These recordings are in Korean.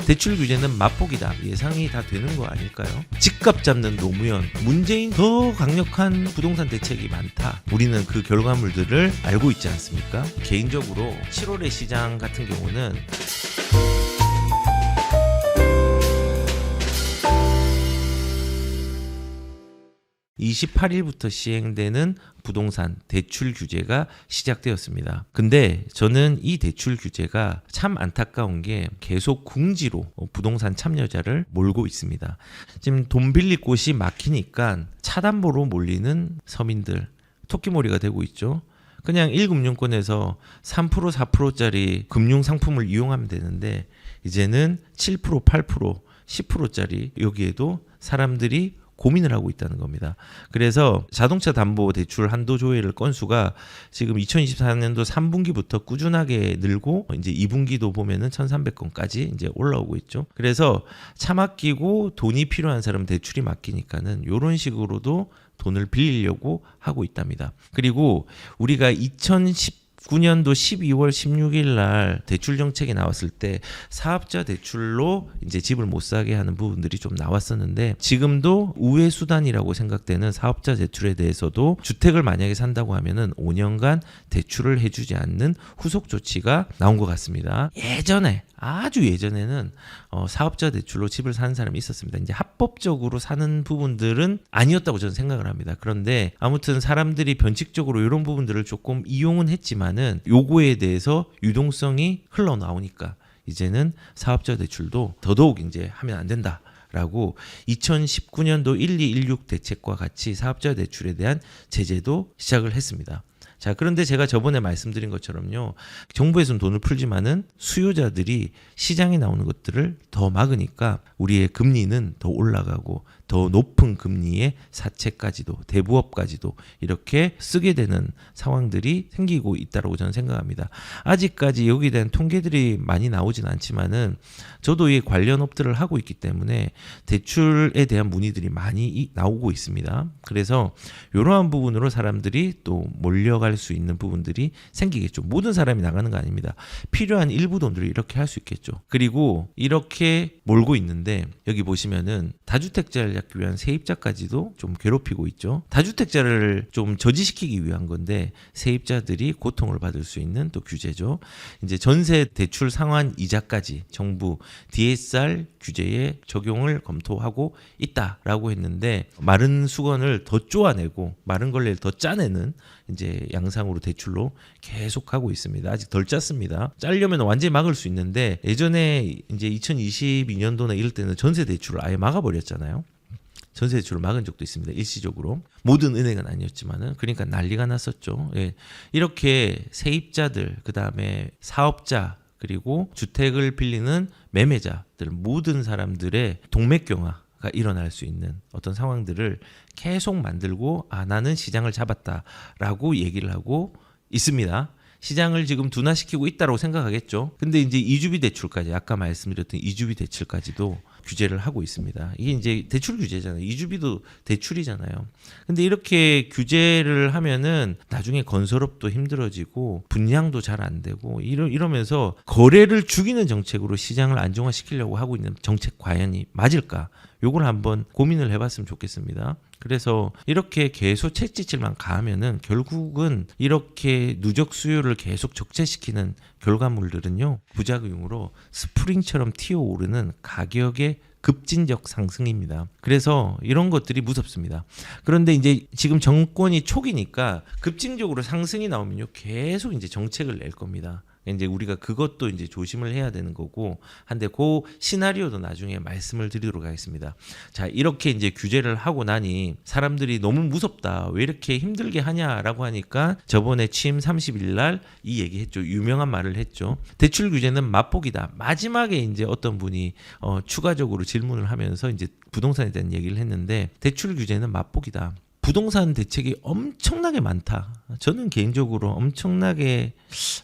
대출 규제는 맛보기다. 예상이 다 되는 거 아닐까요? 집값 잡는 노무현, 문재인 더 강력한 부동산 대책이 많다. 우리는 그 결과물들을 알고 있지 않습니까? 개인적으로 7월의 시장 같은 경우는 (28일부터) 시행되는 부동산 대출 규제가 시작되었습니다. 근데 저는 이 대출 규제가 참 안타까운 게 계속 궁지로 부동산 참여자를 몰고 있습니다. 지금 돈 빌릴 곳이 막히니까 차담보로 몰리는 서민들 토끼몰이가 되고 있죠. 그냥 1금융권에서 3% 4%짜리 금융 상품을 이용하면 되는데 이제는 7% 8% 10%짜리 여기에도 사람들이 고민을 하고 있다는 겁니다. 그래서 자동차 담보 대출 한도 조회를 건수가 지금 2024년도 3분기부터 꾸준하게 늘고 이제 2분기도 보면은 1,300건까지 이제 올라오고 있죠. 그래서 차 맡기고 돈이 필요한 사람 대출이 맡기니까는 이런 식으로도 돈을 빌리려고 하고 있답니다. 그리고 우리가 2019년도 12월 16일 날 대출 정책이 나왔을 때 사업자 대출로 이제 집을 못 사게 하는 부분들이 좀 나왔었는데 지금도 우회 수단이라고 생각되는 사업자 대출에 대해서도 주택을 만약에 산다고 하면은 5년간 대출을 해주지 않는 후속 조치가 나온 것 같습니다. 예전에 아주 예전에는 사업자 대출로 집을 사는 사람이 있었습니다. 이제 합법적으로 사는 부분들은 아니었다고 저는 생각을 합니다. 그런데 아무튼 사람들이 변칙적으로 이런 부분들을 조금 이용은 했지만은 요거에 대해서 유동성이 흘러나오니까 이제는 사업자 대출도 더더욱 이제 하면 안 된다. 라고 2019년도 1216 대책과 같이 사업자 대출에 대한 제재도 시작을 했습니다. 자, 그런데 제가 저번에 말씀드린 것처럼요. 정부에서는 돈을 풀지만은 수요자들이 시장에 나오는 것들을 더 막으니까 우리의 금리는 더 올라가고 더 높은 금리의 사채까지도 대부업까지도 이렇게 쓰게 되는 상황들이 생기고 있다고 저는 생각합니다. 아직까지 여기에 대한 통계들이 많이 나오진 않지만은 저도 이 관련 업들을 하고 있기 때문에 대출에 대한 문의들이 많이 나오고 있습니다. 그래서 이러한 부분으로 사람들이 또 몰려갈 수 있는 부분들이 생기겠죠. 모든 사람이 나가는 거 아닙니다. 필요한 일부 돈들을 이렇게 할 수 있겠죠. 그리고 이렇게 몰고 있는데 여기 보시면은 다주택자를 잡기 위한 세입자까지도 좀 괴롭히고 있죠. 다주택자를 좀 저지시키기 위한 건데 세입자들이 고통을 받을 수 있는 또 규제죠. 이제 전세 대출 상환 이자까지 정부 DSR 규제에 적용을 검토하고 있다라고 했는데 마른 수건을 더 쪼아내고 마른 걸레를 더 짜내는 이제 양상으로 대출로 계속 하고 있습니다. 아직 덜 짰습니다. 짜려면 완전히 막을 수 있는데 예전에 이제 2022년도나 이럴 때는 전세 대출을 아예 막아버렸잖아요. 전세 대출을 막은 적도 있습니다. 일시적으로. 모든 은행은 아니었지만은 그러니까 난리가 났었죠. 예. 이렇게 세입자들, 그다음에 사업자, 그리고 주택을 빌리는 매매자들 모든 사람들의 동맥경화가 일어날 수 있는 어떤 상황들을 계속 만들고 나는 시장을 잡았다라고 얘기를 하고 있습니다. 시장을 지금 둔화시키고 있다고 생각하겠죠. 근데 이제 이주비 대출까지 아까 말씀드렸던 이주비 대출까지도 규제를 하고 있습니다. 이게 이제 대출 규제잖아요. 이주비도 대출이잖아요. 근데 이렇게 규제를 하면은 나중에 건설업도 힘들어지고 분양도 잘 안 되고 이러면서 거래를 죽이는 정책으로 시장을 안정화시키려고 하고 있는 정책 과연이 맞을까? 요걸 한번 고민을 해봤으면 좋겠습니다. 그래서 이렇게 계속 채찍질만 가하면은 결국은 이렇게 누적 수요를 계속 적재시키는 결과물들은요 부작용으로 스프링처럼 튀어오르는 가격의 급진적 상승입니다. 그래서 이런 것들이 무섭습니다. 그런데 이제 지금 정권이 초기니까 급진적으로 상승이 나오면요 계속 이제 정책을 낼 겁니다. 이제 우리가 그것도 이제 조심을 해야 되는 거고 한데 그 시나리오도 나중에 말씀을 드리도록 하겠습니다. 자, 이렇게 이제 규제를 하고 나니 사람들이 너무 무섭다. 왜 이렇게 힘들게 하냐라고 하니까 저번에 취임 30일 날 이 얘기했죠. 유명한 말을 했죠. 대출 규제는 맛보기다. 마지막에 이제 어떤 분이 추가적으로 질문을 하면서 이제 부동산에 대한 얘기를 했는데 대출 규제는 맛보기다. 부동산 대책이 엄청나게 많다. 저는 개인적으로 엄청나게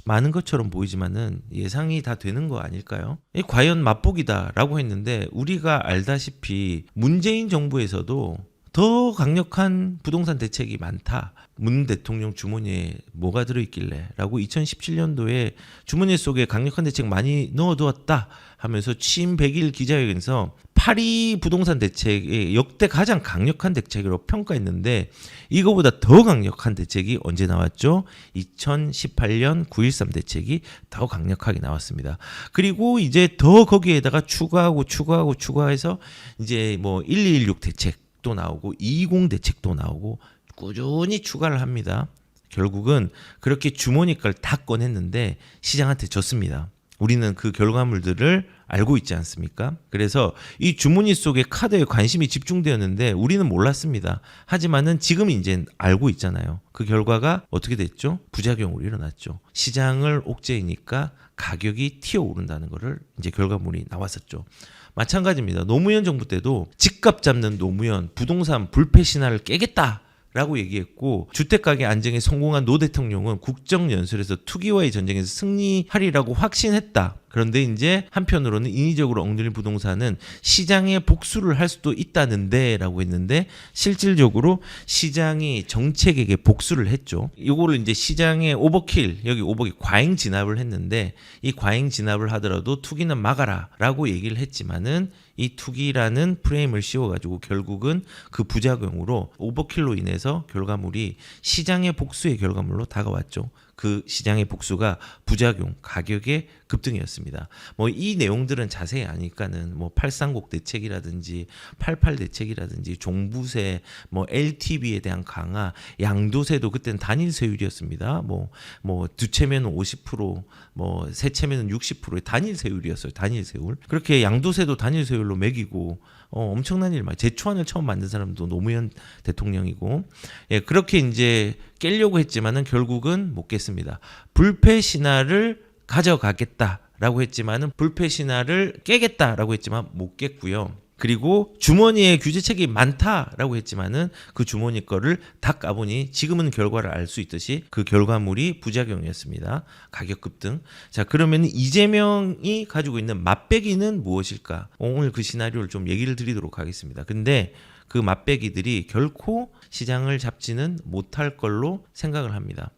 많은 것처럼 보이지만은 예상이 다 되는 거 아닐까요? 과연 맛보기다라고 했는데 우리가 알다시피 문재인 정부에서도 더 강력한 부동산 대책이 많다. 문 대통령 주머니에 뭐가 들어있길래 라고 2017년도에 주머니 속에 강력한 대책 많이 넣어두었다 하면서 취임 100일 기자회견에서 파리 부동산 대책의 역대 가장 강력한 대책으로 평가했는데 이거보다 더 강력한 대책이 언제 나왔죠? 2018년 9.13 대책이 더 강력하게 나왔습니다. 그리고 이제 더 거기에다가 추가해서 이제 뭐 1216 대책도 나오고 20 대책도 나오고 꾸준히 추가를 합니다. 결국은 그렇게 주머니 걸 다 꺼냈는데 시장한테 졌습니다. 우리는 그 결과물들을 알고 있지 않습니까? 그래서 이 주머니 속에 카드에 관심이 집중되었는데 우리는 몰랐습니다. 하지만은 지금 이제 알고 있잖아요. 그 결과가 어떻게 됐죠? 부작용으로 일어났죠. 시장을 옥죄이니까 가격이 튀어오른다는 것을 이제 결과물이 나왔었죠. 마찬가지입니다. 노무현 정부 때도 집값 잡는 노무현 부동산 불패 신화를 깨겠다. 라고 얘기했고 주택가격 안정에 성공한 노 대통령은 국정연설에서 투기와의 전쟁에서 승리하리라고 확신했다. 그런데 이제 한편으로는 인위적으로 억눌린 부동산은 시장에 복수를 할 수도 있다는데 라고 했는데 실질적으로 시장이 정책에게 복수를 했죠. 이거를 이제 시장의 오버킬, 여기 오버킬 과잉 진압을 했는데 이 과잉 진압을 하더라도 투기는 막아라 라고 얘기를 했지만은 이 투기라는 프레임을 씌워가지고 결국은 그 부작용으로 오버킬로 인해서 결과물이 시장의 복수의 결과물로 다가왔죠. 그 시장의 복수가 부작용, 가격의 급등이었습니다. 뭐 이 내용들은 자세히 아니까는 뭐 830 대책이라든지 88 대책이라든지 종부세, 뭐 LTV에 대한 강화, 양도세도 그때는 단일 세율이었습니다. 뭐 두 채면은 50%, 뭐 세 채면은 60%의 단일 세율이었어요. 단일 세율. 그렇게 양도세도 단일 세율로 매기고 엄청난 일, 제초안을 처음 만든 사람도 노무현 대통령이고, 예, 그렇게 이제 깨려고 했지만은 결국은 못 깼습니다. 불패 신화를 가져가겠다라고 했지만은 불패 신화를 깨겠다라고 했지만 못 깼고요. 그리고 주머니에 규제책이 많다라고 했지만은 그 주머니 거를 다 까보니 지금은 결과를 알 수 있듯이 그 결과물이 부작용이었습니다. 가격 급등. 자, 그러면 이재명이 가지고 있는 맛배기는 무엇일까? 오늘 그 시나리오를 좀 얘기를 드리도록 하겠습니다. 근데 그 맛배기들이 결코 시장을 잡지는 못할 걸로 생각을 합니다.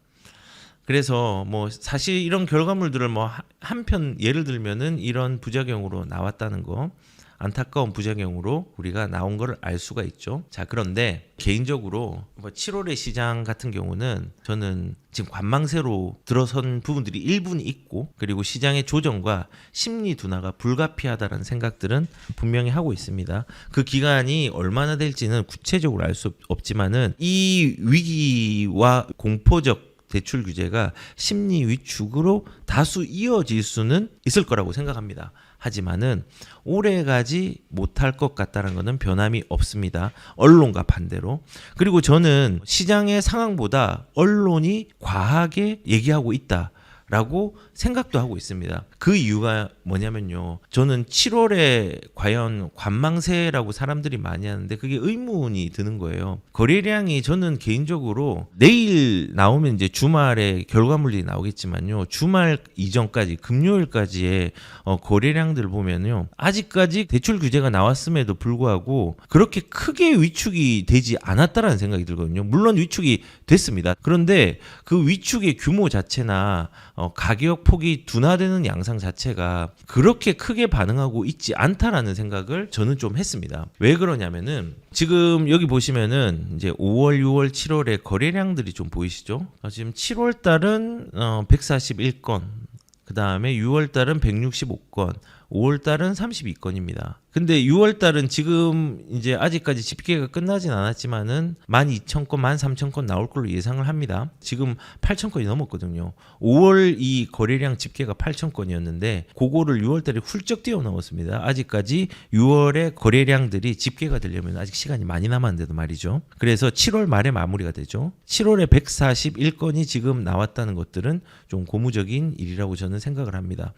그래서 뭐 사실 이런 결과물들을 뭐 한편 예를 들면은 이런 부작용으로 나왔다는 거, 안타까운 부작용으로 우리가 나온 걸 알 수가 있죠. 자, 그런데 개인적으로 뭐 7월의 시장 같은 경우는 저는 지금 관망세로 들어선 부분들이 일부는 있고, 그리고 시장의 조정과 심리 둔화가 불가피하다라는 생각들은 분명히 하고 있습니다. 그 기간이 얼마나 될지는 구체적으로 알 수 없지만은 이 위기와 공포적 대출 규제가 심리 위축으로 다수 이어질 수는 있을 거라고 생각합니다. 하지만은 오래가지 못할 것 같다는 것은 변함이 없습니다. 언론과 반대로. 그리고 저는 시장의 상황보다 언론이 과하게 얘기하고 있다라고 생각도 하고 있습니다. 그 이유가 뭐냐면요. 저는 7월에 과연 관망세라고 사람들이 많이 하는데 그게 의문이 드는 거예요. 거래량이 저는 개인적으로 내일 나오면 이제 주말에 결과물이 나오겠지만요. 주말 이전까지 금요일까지의 거래량들 보면요. 아직까지 대출 규제가 나왔음에도 불구하고 그렇게 크게 위축이 되지 않았다라는 생각이 들거든요. 물론 위축이 됐습니다. 그런데 그 위축의 규모 자체나 가격 폭이 둔화되는 양상 자체가 그렇게 크게 반응하고 있지 않다라는 생각을 저는 좀 했습니다. 왜 그러냐면은 지금 여기 보시면은 이제 5월, 6월, 7월의 거래량들이 좀 보이시죠? 지금 7월 달은 141건, 그 다음에 6월 달은 165건, 5월 달은 32건입니다. 근데 6월 달은 지금 이제 아직까지 집계가 끝나진 않았지만은 12,000건, 13,000건 나올 걸로 예상을 합니다. 지금 8,000건이 넘었거든요. 5월 이 거래량 집계가 8,000건이었는데 그거를 6월 달에 훌쩍 뛰어넘었습니다. 아직까지 6월의 거래량들이 집계가 되려면 아직 시간이 많이 남았는데도 말이죠. 그래서 7월 말에 마무리가 되죠. 7월에 141건이 지금 나왔다는 것들은 좀 고무적인 일이라고 저는 생각을 합니다.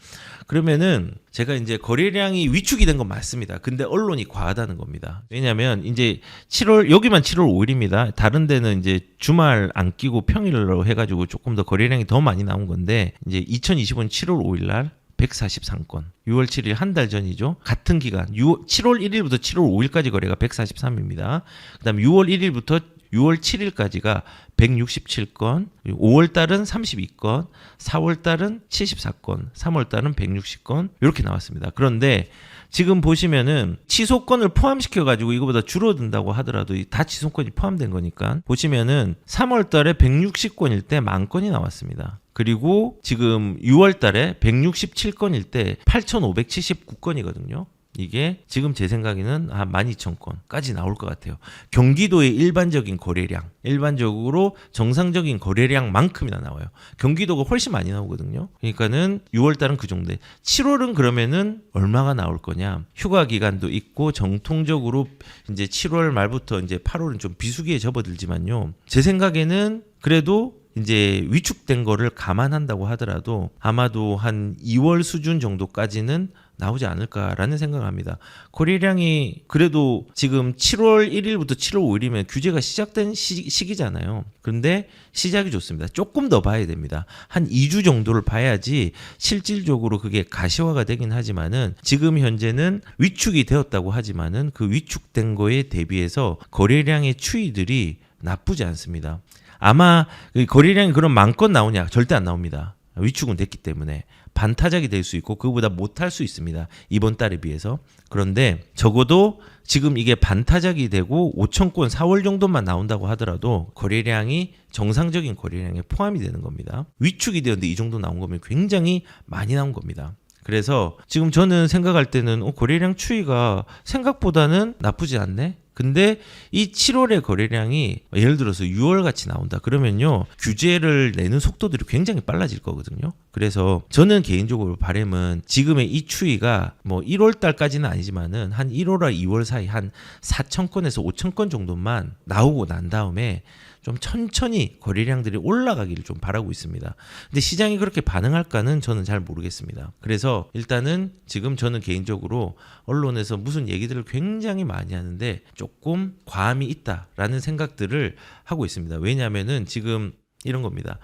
그러면은 제가 이제 거래량이 위축이 된 건 맞습니다. 근데 언론이 과하다는 겁니다. 왜냐하면 이제 7월, 여기만 7월 5일입니다. 다른 데는 이제 주말 안 끼고 평일로 해가지고 조금 더 거래량이 더 많이 나온 건데, 이제 2025년 7월 5일 날 143건. 6월 7일 한 달 전이죠. 같은 기간 7월 1일부터 7월 5일까지 거래가 143입니다. 그다음 6월 1일부터 6월 7일까지가 167건, 5월 달은 32건, 4월 달은 74건, 3월 달은 160건 이렇게 나왔습니다. 그런데 지금 보시면은 취소건을 포함시켜 가지고 이거보다 줄어든다고 하더라도 다 취소건이 포함된 거니까 보시면은 3월 달에 160건일 때 10,000건이 나왔습니다. 그리고 지금 6월 달에 167건일 때 8,579건이거든요. 이게 지금 제 생각에는 한 12,000건까지 나올 것 같아요. 경기도의 일반적인 거래량, 일반적으로 정상적인 거래량만큼이나 나와요. 경기도가 훨씬 많이 나오거든요. 그러니까는 6월 달은 그 정도. 7월은 그러면은 얼마가 나올 거냐? 휴가 기간도 있고 정통적으로 이제 7월 말부터 이제 8월은 좀 비수기에 접어들지만요. 제 생각에는 그래도 이제 위축된 거를 감안한다고 하더라도 아마도 한 2월 수준 정도까지는 나오지 않을까라는 생각을 합니다. 거래량이 그래도 지금 7월 1일부터 7월 5일이면 규제가 시작된 시기잖아요. 그런데 시작이 좋습니다. 조금 더 봐야 됩니다. 한 2주 정도를 봐야지 실질적으로 그게 가시화가 되긴 하지만은 지금 현재는 위축이 되었다고 하지만은 그 위축된 거에 대비해서 거래량의 추이들이 나쁘지 않습니다. 아마 거래량이 그럼 10,000건 나오냐? 절대 안 나옵니다. 위축은 됐기 때문에 반타작이 될 수 있고 그거보다 못할 수 있습니다. 이번 달에 비해서. 그런데 적어도 지금 이게 반타작이 되고 5,000건 4월 정도만 나온다고 하더라도 거래량이 정상적인 거래량에 포함이 되는 겁니다. 위축이 되었는데 이 정도 나온 거면 굉장히 많이 나온 겁니다. 그래서 지금 저는 생각할 때는 거래량 추이가 생각보다는 나쁘지 않네? 근데 이 7월의 거래량이 예를 들어서 6월 같이 나온다 그러면요 규제를 내는 속도들이 굉장히 빨라질 거거든요. 그래서 저는 개인적으로 바람은 지금의 이 추이가 뭐 1월 달까지는 아니지만은 한 1월과 2월 사이 한 4,000건에서 5,000건 정도만 나오고 난 다음에 좀 천천히 거래량들이 올라가기를 좀 바라고 있습니다. 근데 시장이 그렇게 반응할까는 저는 잘 모르겠습니다. 그래서 일단은 지금 저는 개인적으로 언론에서 무슨 얘기들을 굉장히 많이 하는데 조금 과함이 있다라는 생각들을 하고 있습니다. 왜냐하면은 지금 이런 겁니다.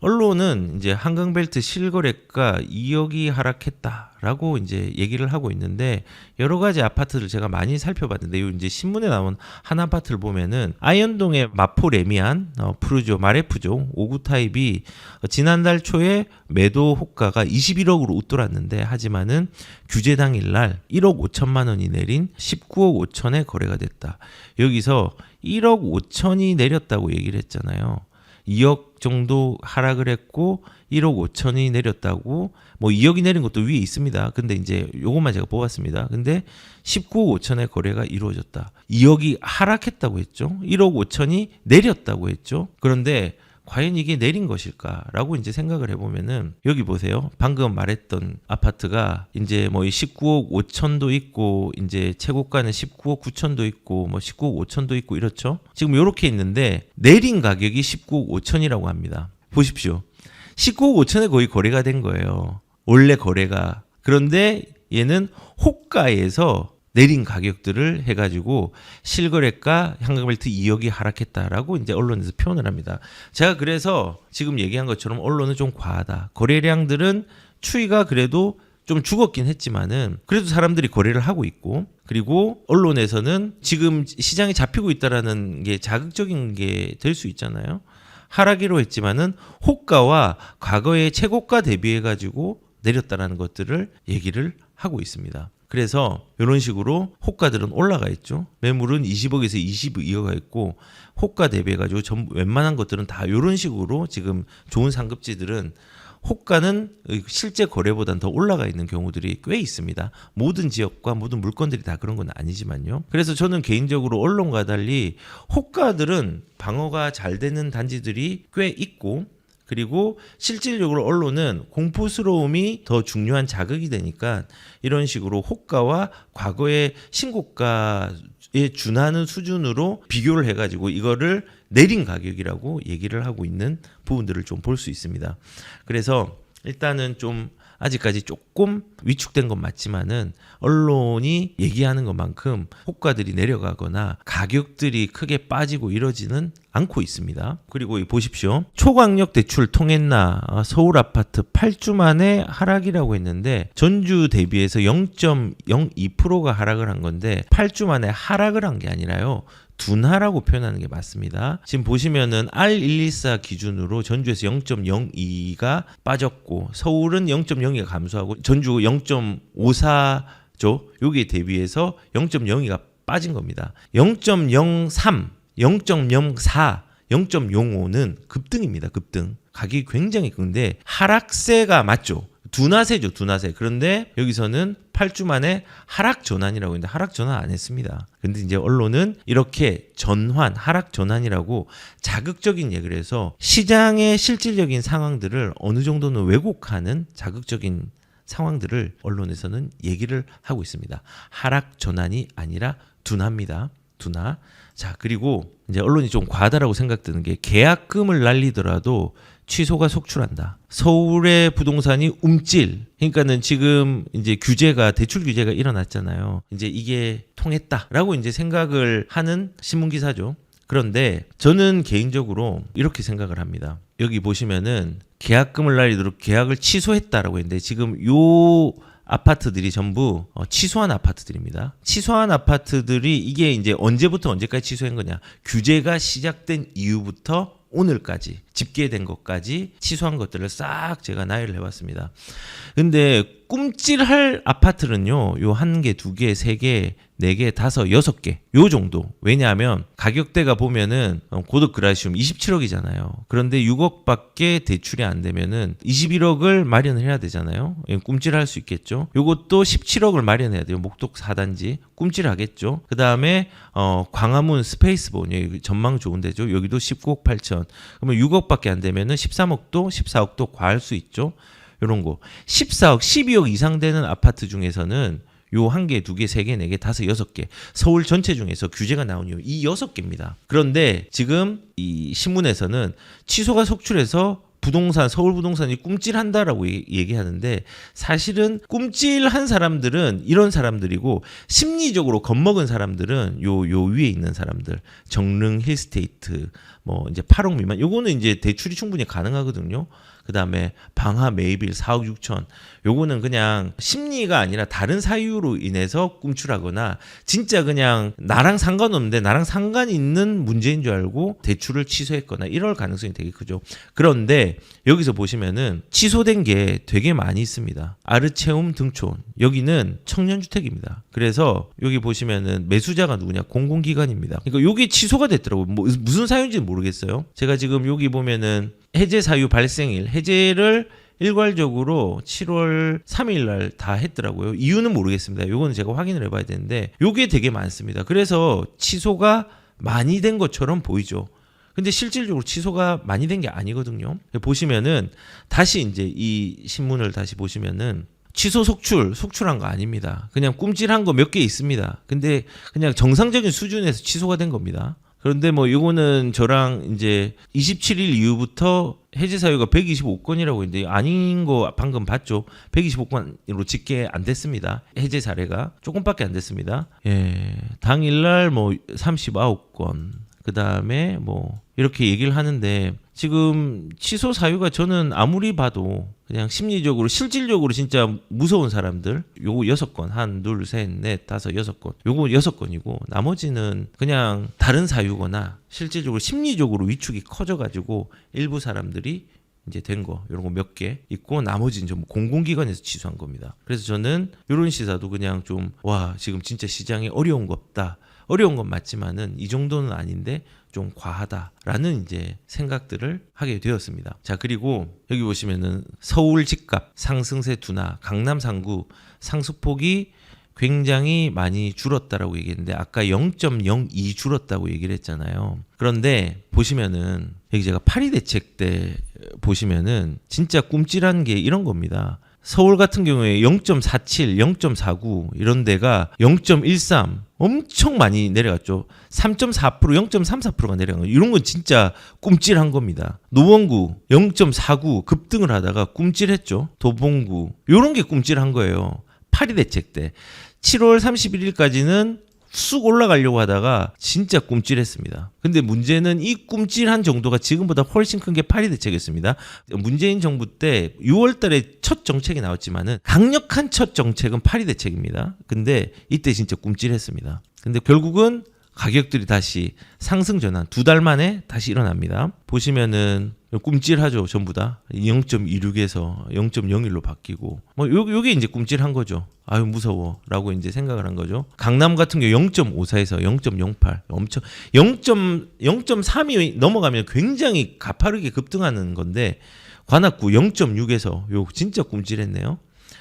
언론은 이제 한강벨트 실거래가 2억이 하락했다라고 이제 얘기를 하고 있는데 여러 가지 아파트를 제가 많이 살펴봤는데 이제 신문에 나온 한 아파트를 보면은 아현동의 마포 레미안, 푸르조, 마레프조 5구 타입이 지난달 초에 매도 호가가 21억으로 웃돌았는데 하지만은 규제 당일날 1억 5천만 원이 내린 19억 5천에 거래가 됐다. 여기서 1억 5천이 내렸다고 얘기를 했잖아요. 2억 정도 하락을 했고 1억 5천이 내렸다고 뭐 2억이 내린 것도 위에 있습니다. 근데 이제 요것만 제가 뽑았습니다. 근데 19억 5천의 거래가 이루어졌다. 2억이 하락했다고 했죠. 1억 5천이 내렸다고 했죠. 그런데 과연 이게 내린 것일까라고 이제 생각을 해보면은 여기 보세요. 방금 말했던 아파트가 이제 뭐 19억 5천도 있고 이제 최고가는 19억 9천도 있고 뭐 19억 5천도 있고 이렇죠. 지금 이렇게 있는데 내린 가격이 19억 5천이라고 합니다. 보십시오. 19억 5천에 거의 거래가 된 거예요. 원래 거래가. 그런데 얘는 호가에서 내린 가격들을 해가지고 실거래가 한강벨트 2억이 하락했다라고 이제 언론에서 표현을 합니다. 제가 그래서 지금 얘기한 것처럼 언론은 좀 과하다. 거래량들은 추이가 그래도 좀 죽었긴 했지만은 그래도 사람들이 거래를 하고 있고 그리고 언론에서는 지금 시장이 잡히고 있다라는 게 자극적인 게 될 수 있잖아요. 하락이로 했지만은 호가와 과거의 최고가 대비해가지고 내렸다라는 것들을 얘기를 하고 있습니다. 그래서 이런 식으로 호가들은 올라가 있죠. 매물은 20억에서 22억가 있고 호가 대비해가지고 웬만한 것들은 다 이런 식으로 지금 좋은 상급지들은 호가는 실제 거래보다는 더 올라가 있는 경우들이 꽤 있습니다. 모든 지역과 모든 물건들이 다 그런 건 아니지만요. 그래서 저는 개인적으로 언론과 달리 호가들은 방어가 잘 되는 단지들이 꽤 있고 그리고 실질적으로 언론은 공포스러움이 더 중요한 자극이 되니까 이런 식으로 호가와 과거의 신고가에 준하는 수준으로 비교를 해가지고 이거를 내린 가격이라고 얘기를 하고 있는 부분들을 좀 볼 수 있습니다. 그래서 일단은 좀 아직까지 조금 위축된 건 맞지만은 언론이 얘기하는 것만큼 호가들이 내려가거나 가격들이 크게 빠지고 이러지는 않고 있습니다. 그리고 보십시오. 초강력 대출 통했나 서울 아파트 8주 만에 하락이라고 했는데 전주 대비해서 0.02%가 하락을 한 건데 8주 만에 하락을 한 게 아니라요. 둔화라고 표현하는 게 맞습니다. 지금 보시면은 R124 기준으로 전주에서 0.02가 빠졌고 서울은 0.02가 감소하고 전주 0.54죠. 여기에 대비해서 0.02가 빠진 겁니다. 0.03, 0.04, 0.05는 급등입니다. 급등. 가격이 굉장히 큰데 하락세가 맞죠. 둔화세죠. 둔화세. 그런데 여기서는 8주 만에 하락 전환이라고 했는데 하락 전환 안 했습니다. 근데 이제 언론은 이렇게 전환, 하락 전환이라고 자극적인 얘기를 해서 시장의 실질적인 상황들을 어느 정도는 왜곡하는 자극적인 상황들을 언론에서는 얘기를 하고 있습니다. 하락 전환이 아니라 둔화입니다. 둔화. 자, 그리고 이제 언론이 좀 과하다라고 생각드는 게 계약금을 날리더라도 취소가 속출한다. 서울의 부동산이 움찔. 그러니까는 지금 이제 대출 규제가 일어났잖아요. 이제 이게 통했다라고 이제 생각을 하는 신문 기사죠. 그런데 저는 개인적으로 이렇게 생각을 합니다. 여기 보시면은 계약금을 날리도록 계약을 취소했다라고 했는데 지금 요 아파트들이 전부 취소한 아파트들입니다. 취소한 아파트들이 이게 이제 언제부터 언제까지 취소한 거냐? 규제가 시작된 이후부터 오늘까지 집계된 것까지 취소한 것들을 싹 제가 나열을 해봤습니다. 근데 꿈찔할 아파트는요, 요 1개, 2개, 3개, 4개, 5, 6개 요 정도. 왜냐하면 가격대가 보면은 고득 그라시움 27억이잖아요. 그런데 6억밖에 대출이 안 되면은 21억을 마련을 해야 되잖아요. 꿈찔할 수 있겠죠. 요것도 17억을 마련해야 돼요. 목동 4단지 꿈찔하겠죠. 그 다음에 광화문 스페이스본 여기 전망 좋은 데죠. 여기도 19억 8천. 그러면 6억밖에 안 되면은 13억도 14억도 과할 수 있죠. 요런 거 14억, 12억 이상 되는 아파트 중에서는 요 1개, 2개, 3개, 4개, 5, 6개 서울 전체 중에서 규제가 나온 이유 이 6개입니다. 그런데 지금 이 신문에서는 취소가 속출해서 서울 부동산이 꿈찔한다라고 얘기하는데 사실은 꿈찔한 사람들은 이런 사람들이고 심리적으로 겁먹은 사람들은 요 위에 있는 사람들 정릉 힐스테이트 뭐 이제 8억 미만 요거는 이제 대출이 충분히 가능하거든요. 그 다음에 방화 메이빌 4억 6천 요거는 그냥 심리가 아니라 다른 사유로 인해서 꿈출하거나 진짜 그냥 나랑 상관없는데 나랑 상관 있는 문제인 줄 알고 대출을 취소했거나 이럴 가능성이 되게 크죠. 그런데 여기서 보시면은 취소된 게 되게 많이 있습니다. 아르체움 등촌 여기는 청년주택입니다. 그래서 여기 보시면은 매수자가 누구냐 공공기관입니다. 그러니까 여기 취소가 됐더라고요. 뭐 무슨 사유인지는 모르겠어요. 제가 지금 여기 보면은 해제 사유 발생일 해제를 일괄적으로 7월 3일 날 다 했더라고요. 이유는 모르겠습니다. 요거는 제가 확인을 해봐야 되는데 요게 되게 많습니다. 그래서 취소가 많이 된 것처럼 보이죠. 근데 실질적으로 취소가 많이 된 게 아니거든요. 보시면은 다시 이제 이 신문을 다시 보시면은 취소 속출한 거 아닙니다. 그냥 꿈찔한 거 몇 개 있습니다. 근데 그냥 정상적인 수준에서 취소가 된 겁니다. 그런데 뭐 이거는 저랑 이제 27일 이후부터 해제 사유가 125건이라고 했는데 아닌 거 방금 봤죠. 125건으로 집계 안 됐습니다. 해제 사례가 조금밖에 안 됐습니다. 예, 당일날 뭐 39건 그 다음에 뭐 이렇게 얘기를 하는데 지금 취소 사유가 저는 아무리 봐도 그냥 심리적으로 실질적으로 진짜 무서운 사람들 요거 6건 1, 2, 3, 4, 5, 6건 요거 6건이고 나머지는 그냥 다른 사유거나 실질적으로 심리적으로 위축이 커져가지고 일부 사람들이 이제 된 거 이런 거 몇 개 있고 나머지는 좀 공공기관에서 취소한 겁니다. 그래서 저는 이런 시사도 그냥 좀 와 지금 진짜 시장에 어려운 거 없다. 어려운 건 맞지만은 이 정도는 아닌데 좀 과하다라는 이제 생각들을 하게 되었습니다. 자, 그리고 여기 보시면은 서울 집값 상승세 둔화, 강남 상구 상승폭이 굉장히 많이 줄었다라고 얘기했는데 아까 0.02 줄었다고 얘기를 했잖아요. 그런데 보시면은 여기 제가 파리 대책 때 보시면은 진짜 꿈찔한 게 이런 겁니다. 서울 같은 경우에 0.47, 0.49 이런 데가 0.13 엄청 많이 내려갔죠. 3.4%, 0.34%가 내려간 거예요. 이런 건 진짜 꿈찔한 겁니다. 노원구 0.49 급등을 하다가 꿈찔했죠. 도봉구 이런 게 꿈찔한 거예요. 파리 대책 때 7월 31일까지는 쑥 올라가려고 하다가 진짜 꿈찔했습니다. 근데 문제는 이 꿈찔한 정도가 지금보다 훨씬 큰 게 파리 대책이었습니다. 문재인 정부 때 6월 달에 첫 정책이 나왔지만은 강력한 첫 정책은 파리 대책입니다. 근데 이때 진짜 꿈찔했습니다. 근데 결국은 가격들이 다시 상승 전환 2달 만에 다시 일어납니다. 보시면은 꿈찔하죠. 전부 다 0.26에서 0.01로 바뀌고 뭐 요게 이제 꿈찔한 거죠. 아유 무서워라고 이제 생각을 한 거죠. 강남 같은 경우 0.54에서 0.08 엄청 0.3이 넘어가면 굉장히 가파르게 급등하는 건데 관악구 0.6에서 요 진짜 꿈찔했네요.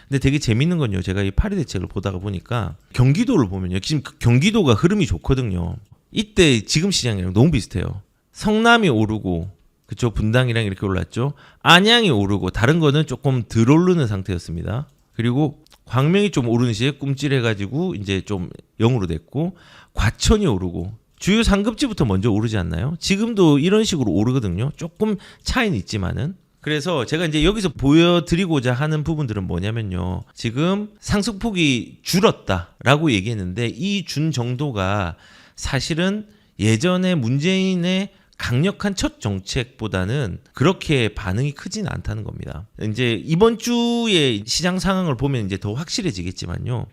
근데 되게 재밌는 건요. 제가 이 파리 대책을 보다가 보니까 경기도를 보면요. 지금 경기도가 흐름이 좋거든요. 이때 지금 시장이랑 너무 비슷해요. 성남이 오르고 그쪽 분당이랑 이렇게 올랐죠. 안양이 오르고 다른 거는 조금 덜 오르는 상태였습니다. 그리고 광명이 좀 오르는 시에 꿈찔해가지고 이제 좀 0으로 됐고 과천이 오르고 주요 상급지부터 먼저 오르지 않나요? 지금도 이런 식으로 오르거든요. 조금 차이는 있지만은. 그래서 제가 이제 여기서 보여드리고자 하는 부분들은 뭐냐면요. 지금 상승폭이 줄었다라고 얘기했는데 이 준 정도가 사실은 예전에 문재인의 강력한 첫 정책보다는 그렇게 반응이 크진 않다는 겁니다. 이제 이번 주의 시장 상황을 보면 이제 더 확실해지겠지만요.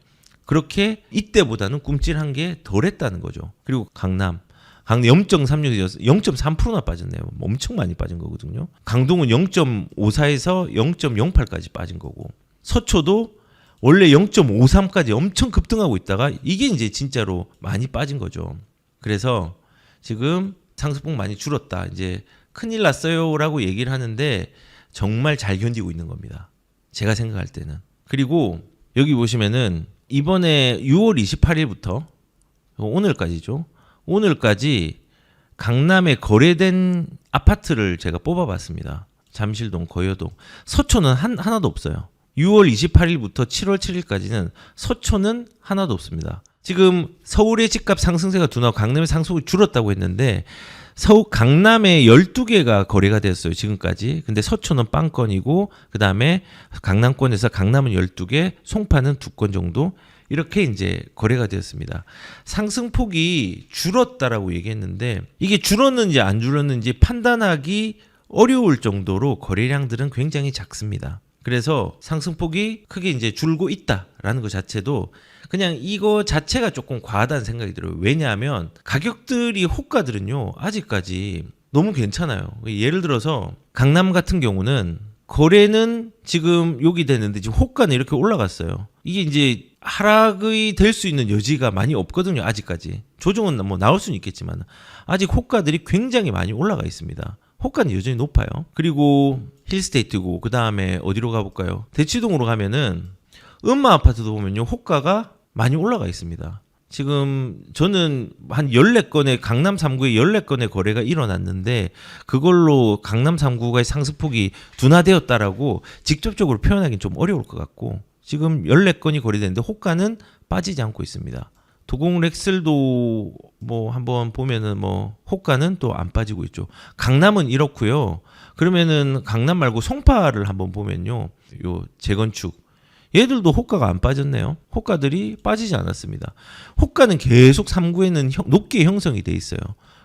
그렇게 이때보다는 꿈찔한 게 덜했다는 거죠. 그리고 강남 0.36에서 0.3%나 빠졌네요. 엄청 많이 빠진 거거든요. 강동은 0.54에서 0.08까지 빠진 거고 서초도 원래 0.53까지 엄청 급등하고 있다가 이게 이제 진짜로 많이 빠진 거죠. 그래서 지금 상승폭 많이 줄었다. 이제 큰일 났어요라고 얘기를 하는데 정말 잘 견디고 있는 겁니다. 제가 생각할 때는. 그리고 여기 보시면은 이번에 6월 28일부터 오늘까지죠. 오늘까지 강남에 거래된 아파트를 제가 뽑아봤습니다. 잠실동, 거여동. 서초는 하나도 없어요. 6월 28일부터 7월 7일까지는 서초는 하나도 없습니다. 지금 서울의 집값 상승세가 둔하고 강남의 상승폭이 줄었다고 했는데 강남에 12개가 거래가 됐어요. 지금까지. 근데 서초는 빵건이고 그다음에 강남권에서 강남은 12개, 송파는 2건 정도 이렇게 이제 거래가 되었습니다. 상승폭이 줄었다라고 얘기했는데 이게 줄었는지 안 줄었는지 판단하기 어려울 정도로 거래량들은 굉장히 작습니다. 그래서 상승폭이 크게 이제 줄고 있다라는 것 자체도 그냥 이거 자체가 조금 과하다는 생각이 들어요. 왜냐하면 가격들이 호가들은요 아직까지 너무 괜찮아요. 예를 들어서 강남 같은 경우는 거래는 지금 여기 되는데 지금 호가는 이렇게 올라갔어요. 이게 이제 하락이 될 수 있는 여지가 많이 없거든요. 아직까지. 조정은 뭐 나올 수는 있겠지만 아직 호가들이 굉장히 많이 올라가 있습니다. 호가는 여전히 높아요. 그리고 힐스테이트고 그 다음에 어디로 가볼까요? 대치동으로 가면은 음마 아파트도 보면요 호가가 많이 올라가 있습니다. 지금 저는 한 14건의 강남 3구에 14건의 거래가 일어났는데 그걸로 강남 3구의 상승폭이 둔화되었다라고 직접적으로 표현하기는 좀 어려울 것 같고 지금 14건이 거래되는데 호가는 빠지지 않고 있습니다. 도공 렉슬도 뭐 한번 보면은 뭐 호가는 또 안 빠지고 있죠. 강남은 이렇고요. 그러면은 강남 말고 송파를 한번 보면요. 요 재건축 얘들도 호가가 안 빠졌네요. 호가들이 빠지지 않았습니다. 호가는 계속 3구에는 높게 형성이 돼 있어요.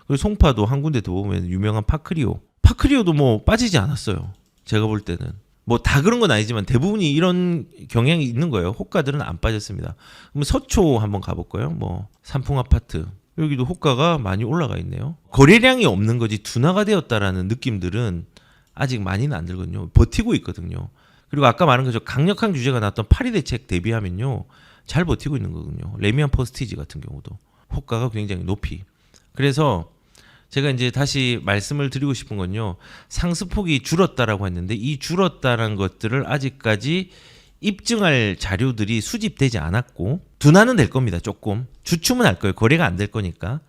그리고 송파도 한 군데 더 보면 유명한 파크리오도 뭐 빠지지 않았어요. 제가 볼 때는 뭐 다 그런 건 아니지만 대부분이 이런 경향이 있는 거예요. 호가들은 안 빠졌습니다. 그럼 서초 한번 가볼까요? 뭐 삼풍 아파트 여기도 호가가 많이 올라가 있네요. 거래량이 없는 거지 둔화가 되었다라는 느낌들은 아직 많이는 안 들거든요. 버티고 있거든요. 그리고 아까 말한 거죠. 강력한 규제가 나왔던 파리 대책 대비하면요. 잘 버티고 있는 거거든요. 레미안 퍼스티지 같은 경우도 호가가 굉장히 높이. 그래서 제가 이제 다시 말씀을 드리고 싶은 건요. 상승폭이 줄었다라고 했는데 이 줄었다라는 것들을 아직까지 입증할 자료들이 수집되지 않았고 둔화는 될 겁니다. 조금. 주춤은 할 거예요. 거래가 안 될 거니까.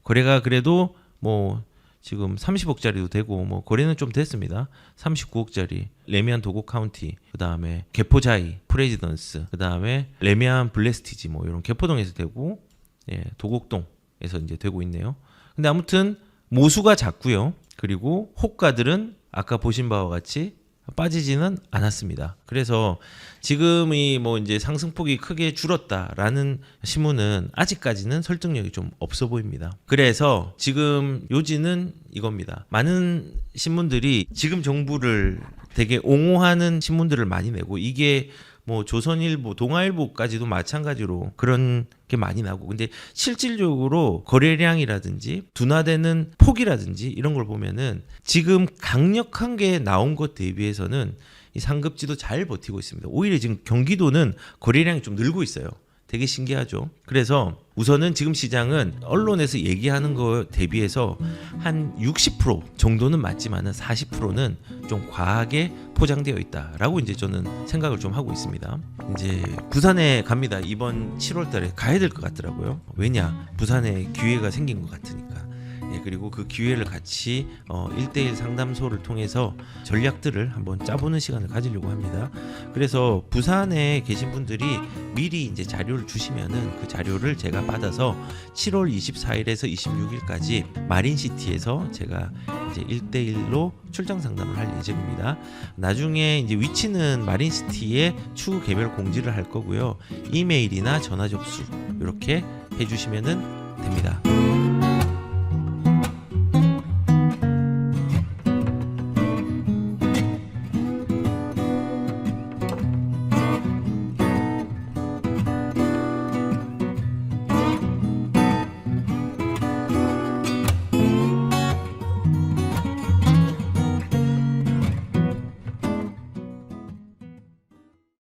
거래가 그래도 뭐 지금 30억짜리도 되고 뭐 거래는 좀 됐습니다. 39억짜리 레미안 도고 카운티, 그다음에 개포자이 프레지던스, 그다음에 레미안 블레스티지 뭐 이런 개포동에서 되고 예, 도곡동에서 이제 되고 있네요. 근데 아무튼 모수가 작고요. 그리고 호가들은 아까 보신 바와 같이 빠지지는 않았습니다. 그래서 지금이 뭐 이제 상승폭이 크게 줄었다라는 신문은 아직까지는 설득력이 좀 없어 보입니다. 그래서 지금 요지는 이겁니다. 많은 신문들이 지금 정부를 되게 옹호하는 신문들을 많이 내고, 이게 뭐 조선일보, 동아일보까지도 마찬가지로 그런 게 많이 나고, 근데 실질적으로 거래량이라든지 둔화되는 폭이라든지 이런 걸 보면은 지금 강력한 게 나온 것 대비해서는 이 상급지도 잘 버티고 있습니다. 오히려 지금 경기도는 거래량이 좀 늘고 있어요. 되게 신기하죠. 그래서 우선은 지금 시장은 언론에서 얘기하는 거 대비해서 한 60% 정도는 맞지만은 40%는 좀 과하게 포장되어 있다라고 이제 저는 생각을 좀 하고 있습니다. 이제 부산에 갑니다. 이번 7월 달에 가야 될 것 같더라고요. 왜냐? 부산에 기회가 생긴 것 같으니까. 예, 그리고 그 기회를 같이 1대1 상담소를 통해서 전략들을 한번 짜보는 시간을 가지려고 합니다. 그래서 부산에 계신 분들이 미리 이제 자료를 주시면은 그 자료를 제가 받아서 7월 24일에서 26일까지 마린시티에서 제가 이제 1대1로 출장 상담을 할 예정입니다. 나중에 이제 위치는 마린시티에 추후 개별 공지를 할 거고요. 이메일이나 전화 접수 이렇게 해주시면은 됩니다.